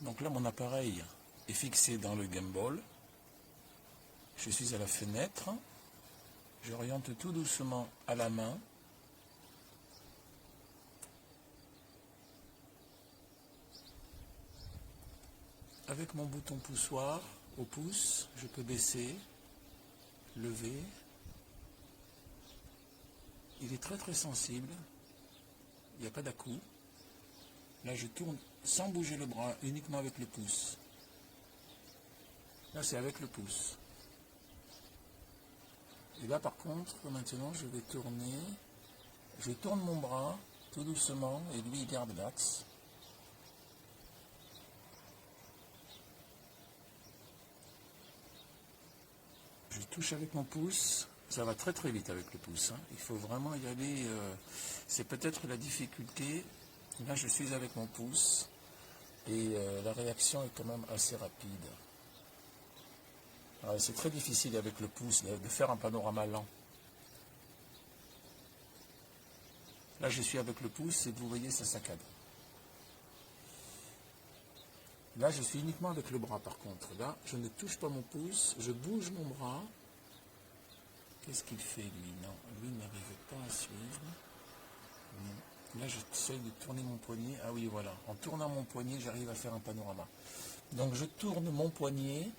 Donc là, mon appareil est fixé dans le gimbal. Je suis à la fenêtre. J'oriente tout doucement à la main. Avec mon bouton poussoir au pouce, je peux baisser, lever. Il est très très sensible. Il n'y a pas d'à-coup. Là, je tourne sans bouger le bras, uniquement avec le pouce. Là, c'est avec le pouce. Et là, par contre, maintenant, je vais tourner. Je tourne mon bras tout doucement et lui, il garde l'axe. Je touche avec mon pouce. Ça va très très vite avec le pouce. Il faut vraiment y aller. C'est peut-être la difficulté. Là, je suis avec mon pouce. Et la réaction est quand même assez rapide. C'est très difficile avec le pouce de faire un panorama lent. Là, je suis avec le pouce et vous voyez, ça saccade. Là, je suis uniquement avec le bras par contre. Là, je ne touche pas mon pouce, je bouge mon bras. Qu'est-ce qu'il fait lui? Non, lui n'arrive pas à suivre. Là, j'essaie de tourner mon poignet. Ah oui, voilà. En tournant mon poignet, j'arrive à faire un panorama. Donc, je tourne mon poignet.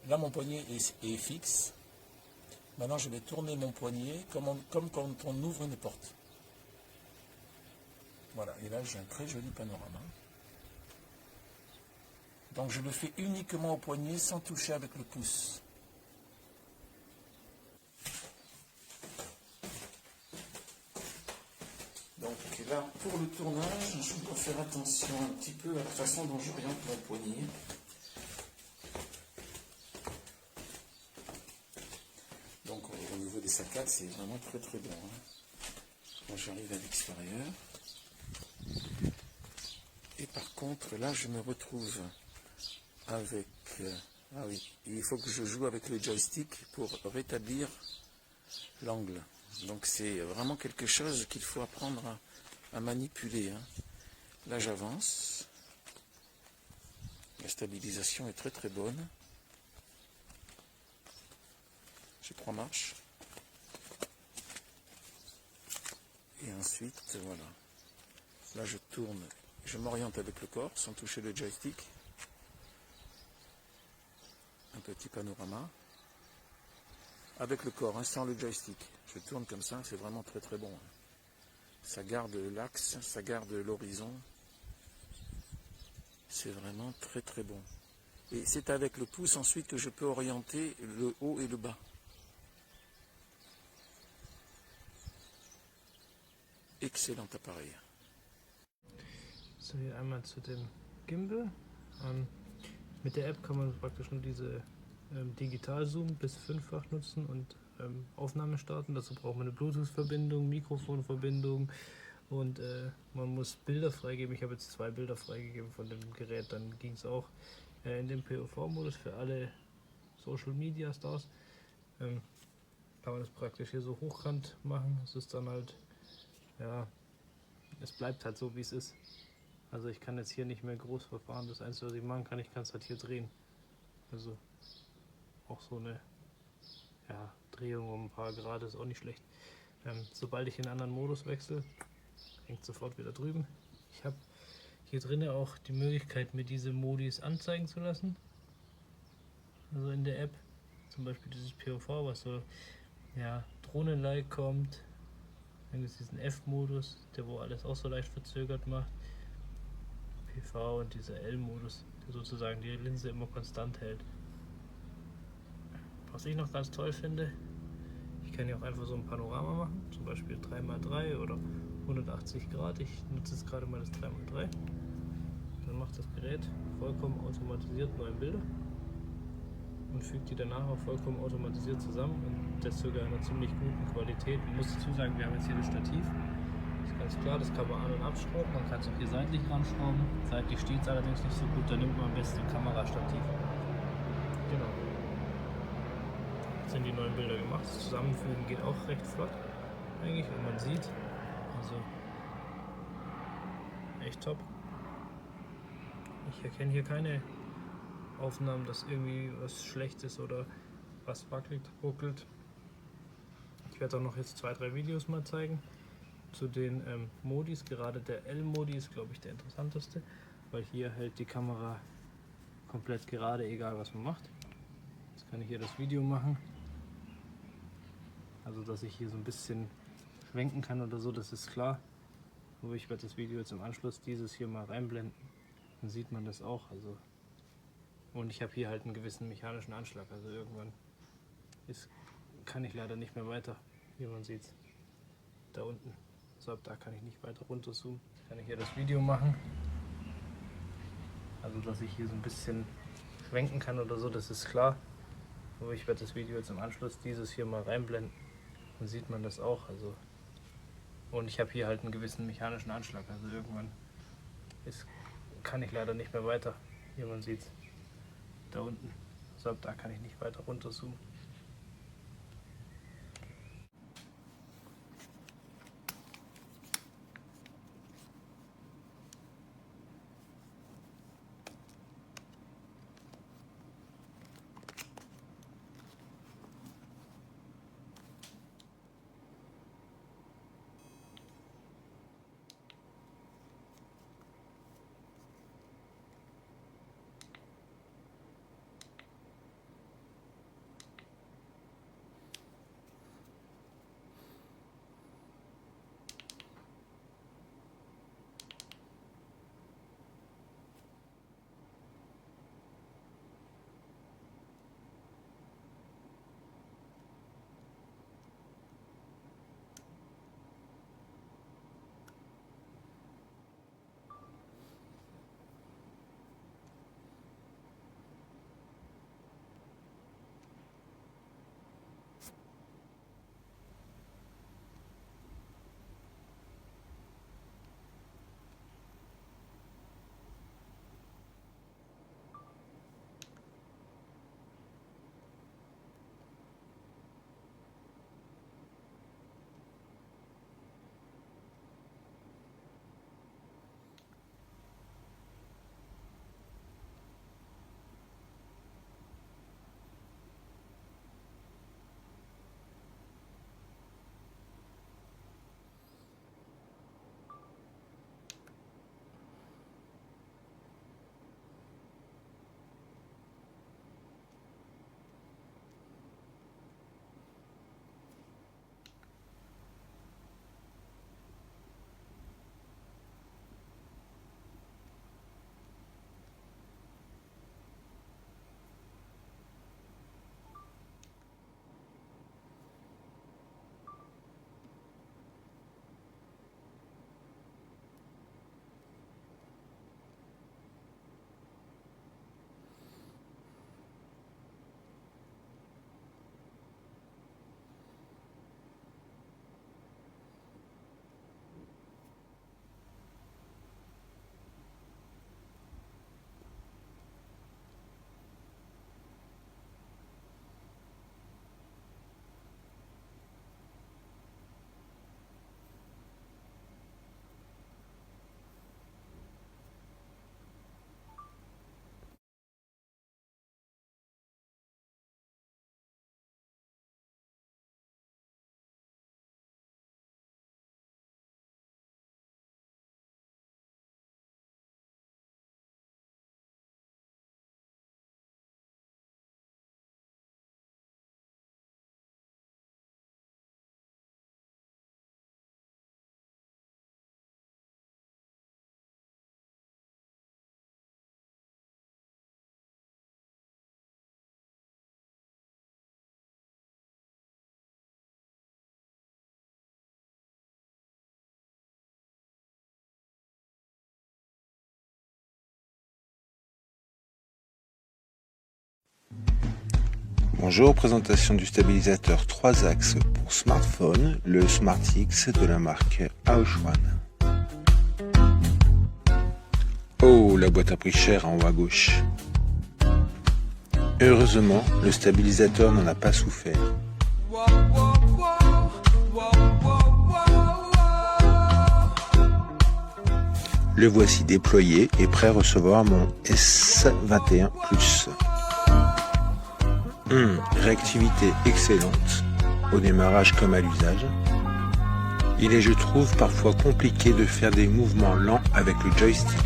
Là, mon poignet est fixe. Maintenant, je vais tourner mon poignet comme quand on ouvre une porte. Voilà. Et là, j'ai un très joli panorama. Donc, je le fais uniquement au poignet sans toucher avec le pouce. Donc là, pour le tournage, je dois faire attention un petit peu à la façon dont j'oriente mon poignet. Donc au niveau des saccades, c'est vraiment très très bon. Quand j'arrive à l'extérieur. Et par contre, là, je me retrouve avec... ah oui, il faut que je joue avec le joystick pour rétablir l'angle. Donc c'est vraiment quelque chose qu'il faut apprendre à manipuler. Là j'avance. La stabilisation est très très bonne. J'ai 3 marches. Et ensuite, voilà. Là je tourne, je m'oriente avec le corps sans toucher le joystick. Un petit panorama. Avec le corps, sans le joystick. Je tourne comme ça, c'est vraiment très très bon. Ça garde l'axe, ça garde l'horizon. C'est vraiment très très bon. Et c'est avec le pouce ensuite que je peux orienter le haut et le bas. Excellent appareil. So, hier einmal zu dem Gimbal. Mit der App kann man praktisch nur diese Digital-Zoom bis 5-fach nutzen und Aufnahme starten. Dazu braucht man eine Bluetooth-Verbindung, Mikrofonverbindung und man muss Bilder freigeben. Ich habe jetzt 2 Bilder freigegeben von dem Gerät, dann ging es auch in dem POV-Modus für alle Social-Media-Stars. Kann man das praktisch hier so hochkant machen. Es ist dann halt, ja, es bleibt halt so wie es ist. Also ich kann jetzt hier nicht mehr groß verfahren. Das Einzige, was ich machen kann, ich kann es halt hier drehen. Also auch so eine Drehung um ein paar Grad ist auch nicht schlecht. Sobald ich in einen anderen Modus wechsle, hängt sofort wieder drüben. Ich habe hier drinnen auch die Möglichkeit, mir diese Modis anzeigen zu lassen. Also in der App, zum Beispiel dieses POV, was so Drohnen-like kommt. Dann gibt es diesen F-Modus, der wo alles auch so leicht verzögert macht. PV und dieser L-Modus, der sozusagen die Linse immer konstant hält. Was ich noch ganz toll finde, ich kann hier auch einfach so ein Panorama machen, zum Beispiel 3x3 oder 180 Grad. Ich nutze jetzt gerade mal das 3x3. Dann macht das Gerät vollkommen automatisiert 9 Bilder und fügt die danach auch vollkommen automatisiert zusammen und das sogar in einer ziemlich guten Qualität. Man muss dazu sagen, wir haben jetzt hier das Stativ. Das ist ganz klar, das kann man an- und abschrauben, man kann es auch hier seitlich ranschrauben. Seitlich steht es allerdings nicht so gut, da nimmt man am besten ein Kamerastativ. Genau. Jetzt sind die 9 Bilder gemacht. Das Zusammenfügen geht auch recht flott eigentlich und man sieht, also echt top. Ich erkenne hier keine Aufnahmen, dass irgendwie was schlecht ist oder was wackelt, ruckelt. Ich werde auch noch jetzt 2-3 Videos mal zeigen zu den Modis. Gerade der L-Modi ist, glaube ich, der interessanteste, weil hier hält die Kamera komplett gerade, egal was man macht. Jetzt kann ich hier das Video machen. Also, dass ich hier so ein bisschen schwenken kann oder so, das ist klar. Aber ich werde das Video jetzt im Anschluss dieses hier mal reinblenden. Dann sieht man das auch. Also, und ich habe hier halt einen gewissen mechanischen Anschlag. Also irgendwann kann ich leider nicht mehr weiter, wie man sieht. Da unten. So, ab da kann ich nicht weiter runter zoomen. Jetzt kann ich hier das Video machen. Also, dass ich hier so ein bisschen schwenken kann oder so, das ist klar. Aber ich werde das Video jetzt im Anschluss dieses hier mal reinblenden. Dann sieht man das auch. Also, und ich habe hier halt einen gewissen mechanischen Anschlag. Also irgendwann kann ich leider nicht mehr weiter, wie man sieht. Da unten. So, ab da kann ich nicht weiter runter zoomen. Bonjour, présentation du stabilisateur 3 axes pour smartphone, le SmartX de la marque Aoshuan. Oh, la boîte a pris cher en haut à gauche. Heureusement, le stabilisateur n'en a pas souffert. Le voici déployé et prêt à recevoir mon S21 Plus. Réactivité excellente, au démarrage comme à l'usage. Il est, je trouve, parfois compliqué de faire des mouvements lents avec le joystick.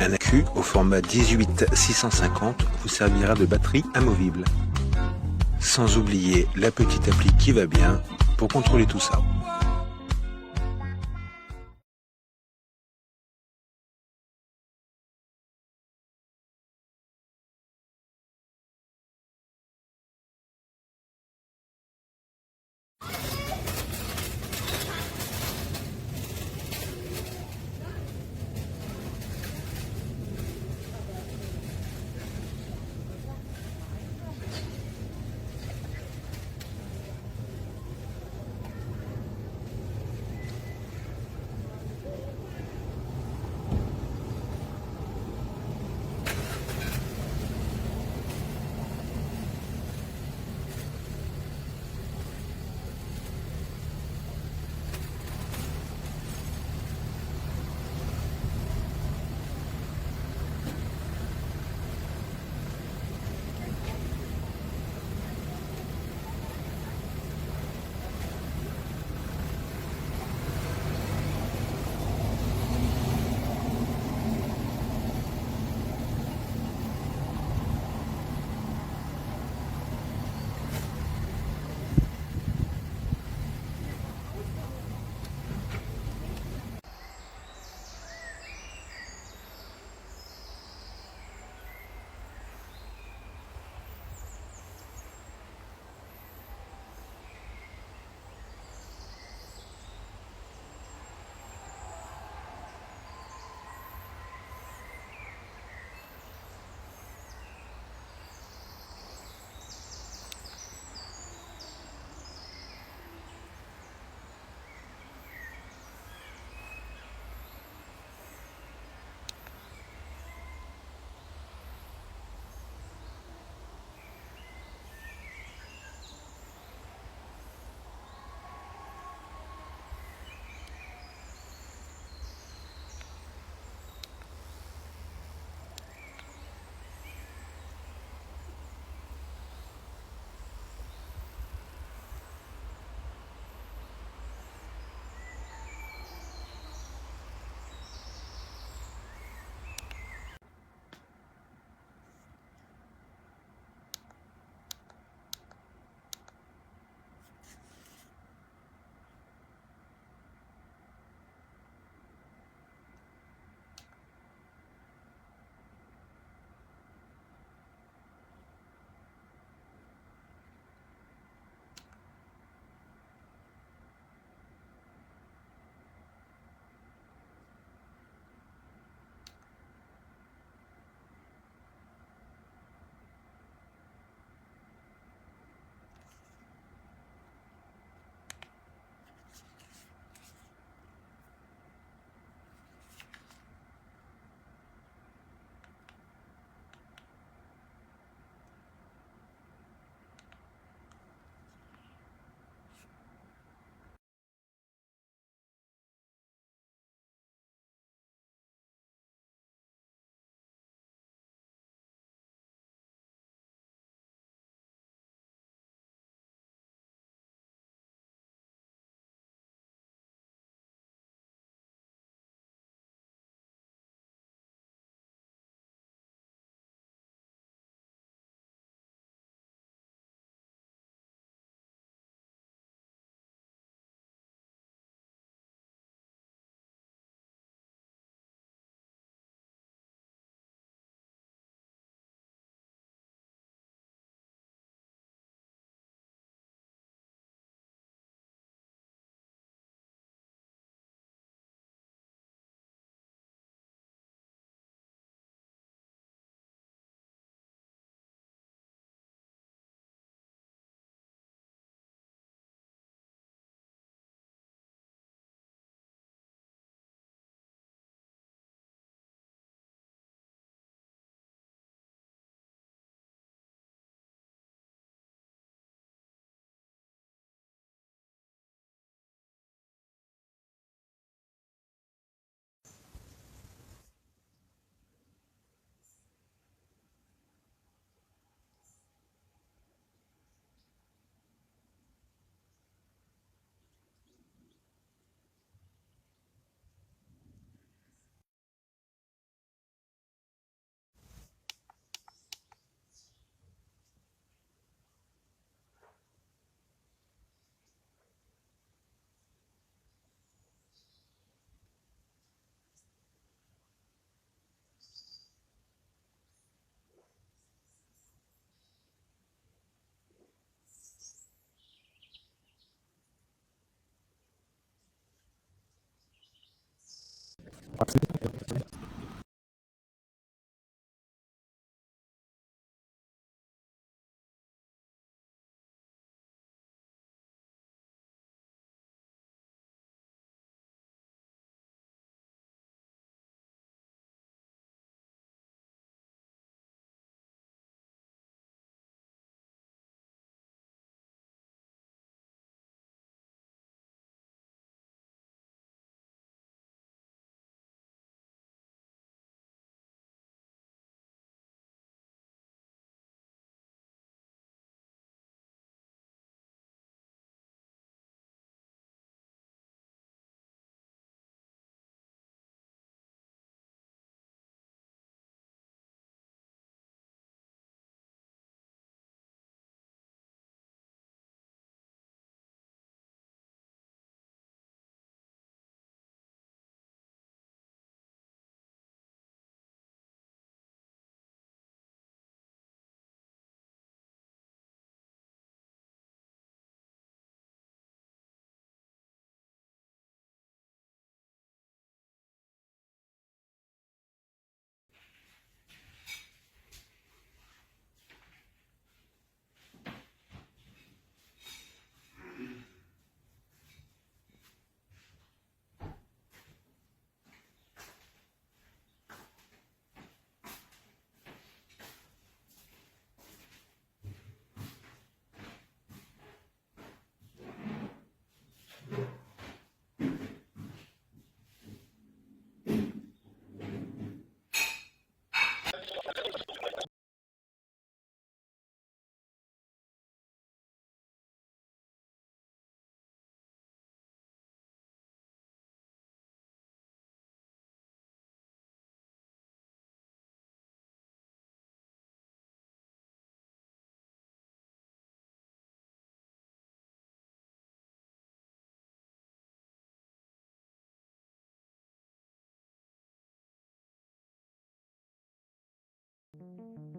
Un accu au format 18-650 vous servira de batterie amovible. Sans oublier la petite appli qui va bien pour contrôler tout ça. Thank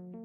you.